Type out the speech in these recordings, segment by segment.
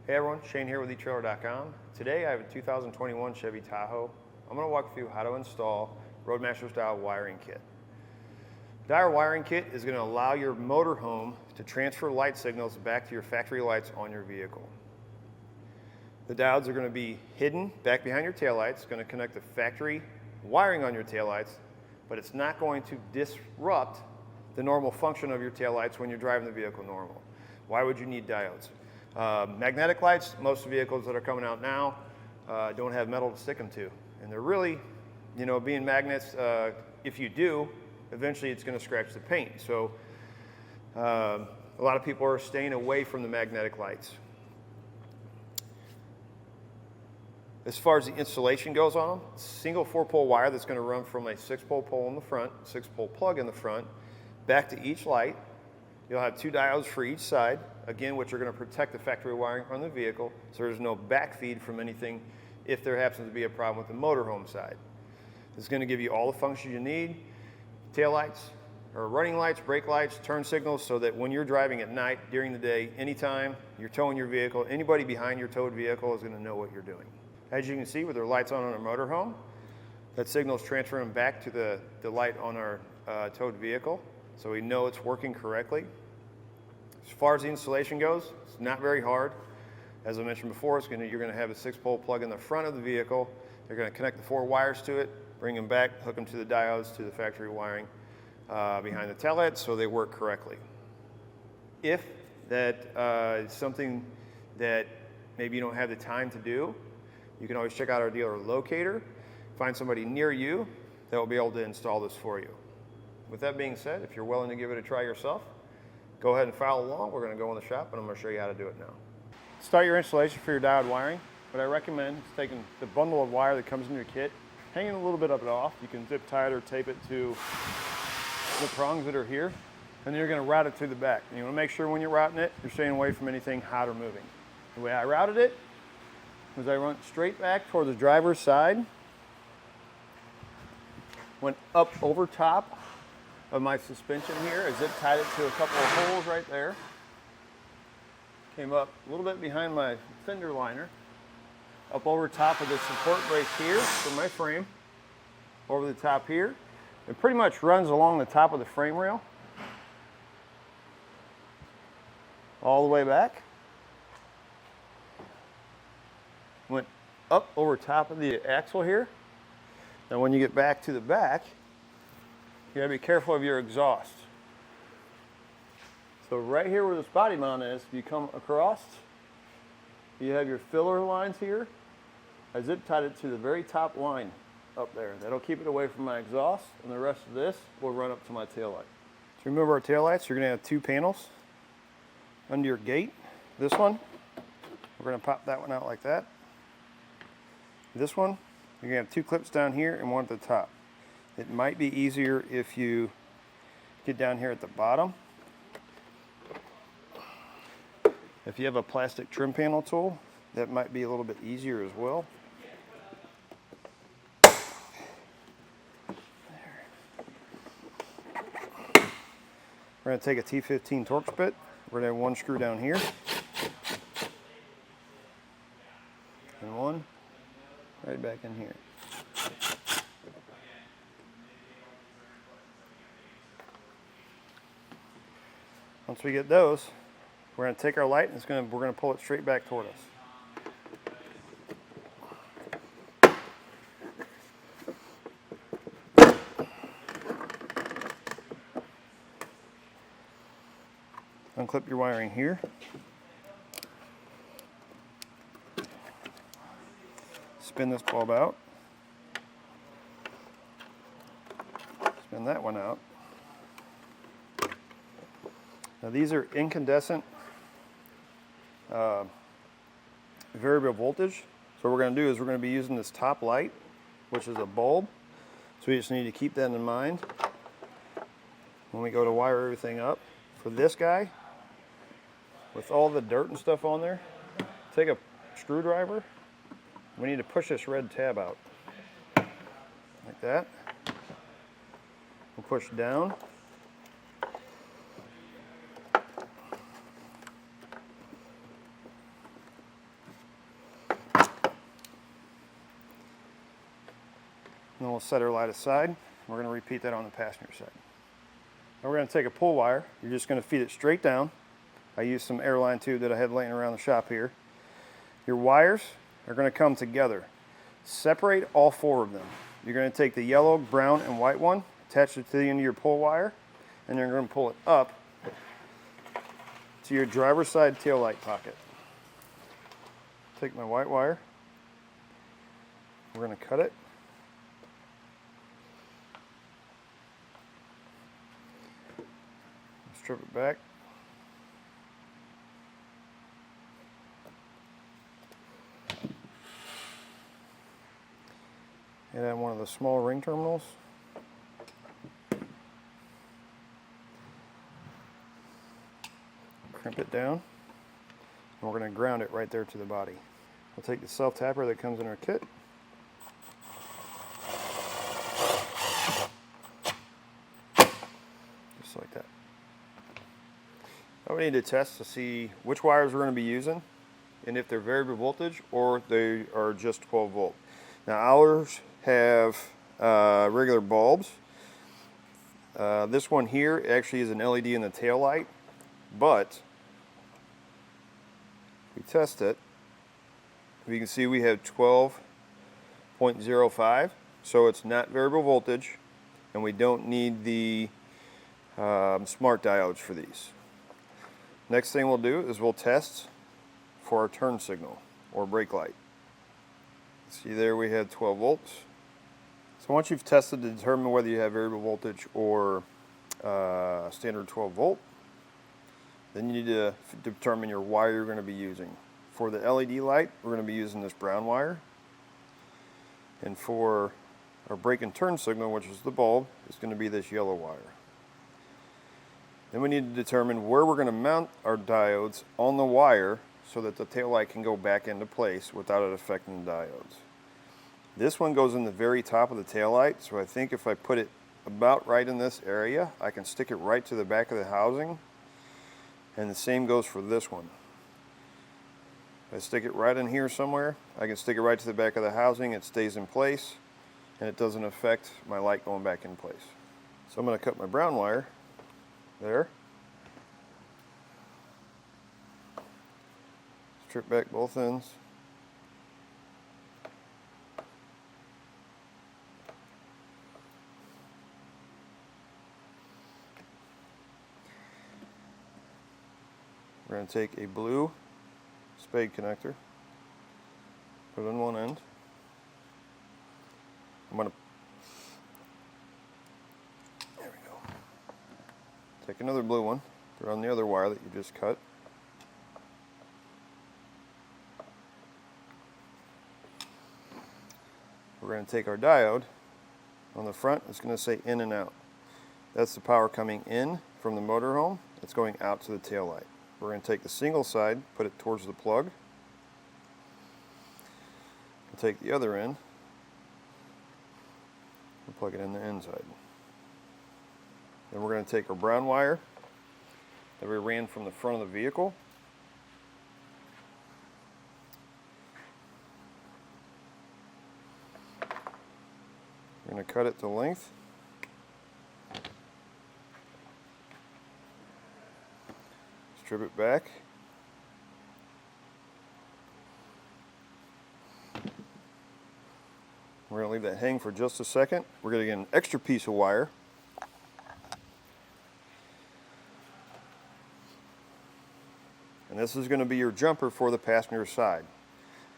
Hey everyone, Shane here with etrailer.com. Today I have a 2021 Chevy Tahoe. I'm going to walk through how to install Roadmaster style wiring kit. The Diodes wiring kit is going to allow your motorhome to transfer light signals back to your factory lights on your vehicle. The diodes are going to be hidden back behind your taillights, going to connect the factory wiring on your taillights, but it's not going to disrupt the normal function of your taillights when you're driving the vehicle normal. Why would you need diodes? Magnetic lights, most vehicles that are coming out now don't have metal to stick them to. And they're really, being magnets, if you do, eventually it's going to scratch the paint. So a lot of people are staying away from the magnetic lights. As far as the installation goes on them, single 4-pole wire that's going to run from a 6-pole pole in the front, 6-pole plug in the front, back to each light. You'll have 2 diodes for each side, again, which are going to protect the factory wiring on the vehicle, so there's no backfeed from anything if there happens to be a problem with the motorhome side. It's going to give you all the functions you need, tail lights, or running lights, brake lights, turn signals, so that when you're driving at night, during the day, anytime you're towing your vehicle, anybody behind your towed vehicle is going to know what you're doing. As you can see, with our lights on our motorhome, that signal is transferring back to the light on our towed vehicle, so we know it's working correctly. As far as the installation goes, it's not very hard. As I mentioned before, you're going to have a 6-pole plug in the front of the vehicle. They're going to connect the 4 wires to it, bring them back, hook them to the diodes, to the factory wiring behind the taillights, so they work correctly. If that is something that maybe you don't have the time to do, you can always check out our dealer locator, find somebody near you that will be able to install this for you. With that being said, if you're willing to give it a try yourself, go ahead and follow along. We're going to go in the shop and I'm going to show you how to do it now. To start your installation for your diode wiring, what I recommend is taking the bundle of wire that comes in your kit, hanging a little bit of it off. You can zip tie it or tape it to the prongs that are here, and then you're going to route it to the back. And you want to make sure when you're routing it, you're staying away from anything hot or moving. The way I routed it was I went straight back toward the driver's side, went up over top of my suspension here. I zip tied it to a couple of holes right there. Came up a little bit behind my fender liner, up over top of the support brace here for my frame, over the top here. It pretty much runs along the top of the frame rail, all the way back. Went up over top of the axle here. Now when you get back to the back, you gotta be careful of your exhaust. So right here where this body mount is, if you come across, you have your filler lines here. I zip tied it to the very top line up there. That'll keep it away from my exhaust, and the rest of this will run up to my taillight. To remove our taillights, you're gonna have 2 panels under your gate. This one, we're gonna pop that one out like that. This one, you're gonna have 2 clips down here and 1 at the top. It might be easier if you get down here at the bottom. If you have a plastic trim panel tool, that might be a little bit easier as well. We're going to take a T15 Torx bit. We're going to have 1 screw down here. And 1 right back in here. Once we get those, we're going to take our light and we're going to pull it straight back toward us. Unclip your wiring here. Spin this bulb out. Spin that one out. Now these are incandescent variable voltage. So what we're going to do is we're going to be using this top light, which is a bulb. So we just need to keep that in mind when we go to wire everything up. For this guy, with all the dirt and stuff on there, take a screwdriver. We need to push this red tab out like that. We'll push down. then we'll set our light aside. We're going to repeat that on the passenger side. Now we're going to take a pull wire. You're just going to feed it straight down. I used some airline tube that I had laying around the shop here. Your wires are going to come together. Separate all 4 of them. You're going to take the yellow, brown, and white one, attach it to the end of your pull wire, and you're going to pull it up to your driver's side tail light pocket. Take my white wire. We're going to cut it. Strip it back. And then one of the small ring terminals. Crimp it down. And we're going to ground it right there to the body. We'll take the self-tapper that comes in our kit. Just like that. Now we need to test to see which wires we're going to be using and if they're variable voltage or they are just 12 volt. Now ours have regular bulbs. This one here actually is an LED in the tail light, but we test it. You can see we have 12.05, so it's not variable voltage, and we don't need the smart diodes for these. Next thing we'll do is we'll test for our turn signal or brake light. See there we had 12 volts. So once you've tested to determine whether you have variable voltage or standard 12 volt, then you need to determine your wire you're going to be using. For the LED light, we're going to be using this brown wire. And for our brake and turn signal, which is the bulb, it's going to be this yellow wire. Then we need to determine where we're going to mount our diodes on the wire so that the tail light can go back into place without it affecting the diodes. This one goes in the very top of the tail light, so I think if I put it about right in this area, I can stick it right to the back of the housing. And the same goes for this one. If I stick it right in here somewhere, I can stick it right to the back of the housing, it stays in place, and it doesn't affect my light going back in place. So I'm going to cut my brown wire there. Strip back both ends. We're going to take a blue spade connector, put it on one end. I'm going to, there we go. Take another blue one, put it on the other wire that you just cut. We're going to take our diode. On the front, it's going to say in and out. That's the power coming in from the motorhome. It's going out to the tail light. We're going to take the single side, put it towards the plug. We'll take the other end and plug it in the inside. Then we're going to take our brown wire that we ran from the front of the vehicle. We're going to cut it to length. Strip it back. We're going to leave that hang for just a second. We're going to get an extra piece of wire. And this is going to be your jumper for the passenger side.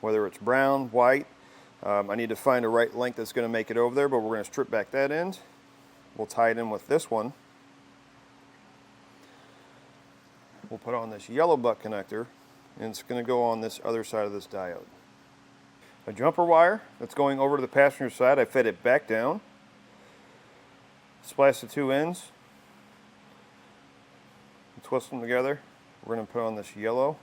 Whether it's brown, white, I need to find the right length that's going to make it over there, but we're going to strip back that end. We'll tie it in with this one. We'll put on this yellow butt connector, and it's going to go on this other side of this diode. A jumper wire that's going over to the passenger side, I fed it back down. Splice the two ends. Twist them together. We're going to put on this yellow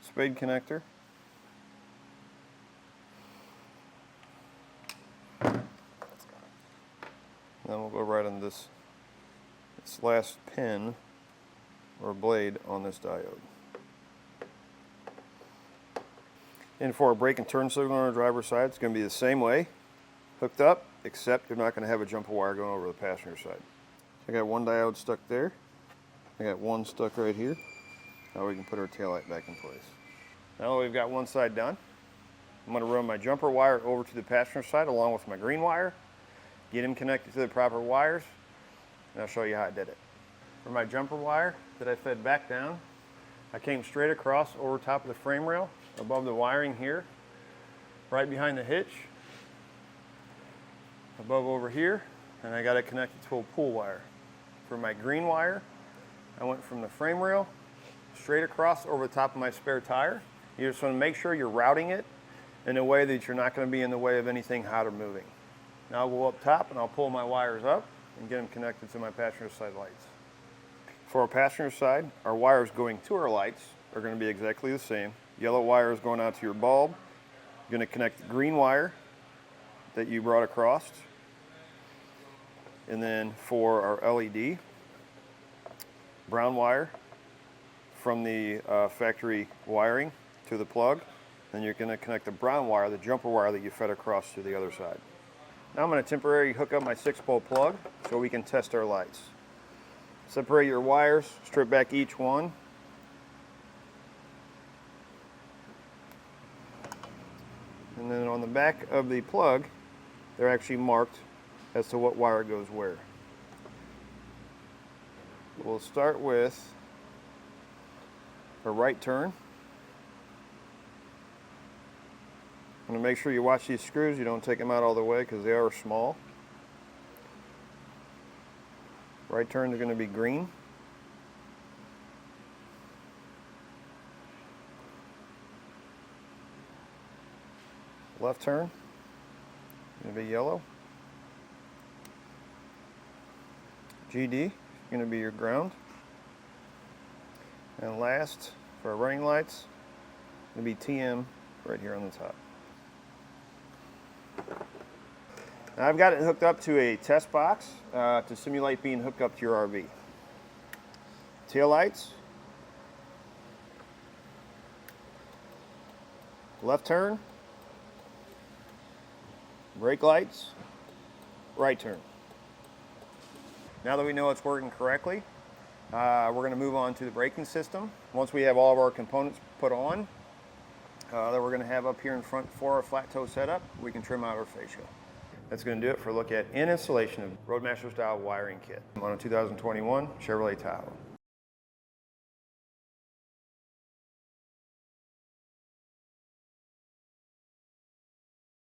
spade connector. Then we'll go right on this last pin or blade on this diode. And for our brake and turn signal on our driver's side, it's going to be the same way. hooked up, except you're not going to have a jumper wire going over the passenger side. I got one diode stuck there. I got one stuck right here. Now we can put our taillight back in place. Now that we've got one side done, I'm going to run my jumper wire over to the passenger side along with my green wire, get them connected to the proper wires, and I'll show you how I did it. For my jumper wire that I fed back down, I came straight across over top of the frame rail, above the wiring here, right behind the hitch, above over here, and I got it connected to a pull wire. For my green wire, I went from the frame rail straight across over the top of my spare tire. You just want to make sure you're routing it in a way that you're not going to be in the way of anything hot or moving. Now I'll go up top and I'll pull my wires up and get them connected to my passenger side lights. For our passenger side, our wires going to our lights are going to be exactly the same. Yellow wire is going out to your bulb. You're going to connect the green wire that you brought across. And then for our LED, brown wire from the factory wiring to the plug. Then you're going to connect the brown wire, the jumper wire that you fed across to the other side. Now I'm going to temporarily hook up my 6-pole plug so we can test our lights. Separate your wires, strip back each one. And then on the back of the plug, they're actually marked as to what wire goes where. We'll start with a right turn. I'm going to make sure you watch these screws, you don't take them out all the way because they are small. Right turns are going to be green. Left turn going to be yellow. GD is going to be your ground. And last, for our running lights, going to be TM right here on the top. Now I've got it hooked up to a test box to simulate being hooked up to your RV. Tail lights, left turn, brake lights, right turn. Now that we know it's working correctly, we're going to move on to the braking system. Once we have all of our components put on, that we're going to have up here in front for our flat toe setup, we can trim out our fascia. That's going to do it for a look at installation of Roadmaster style wiring kit on a 2021 Chevrolet Tahoe.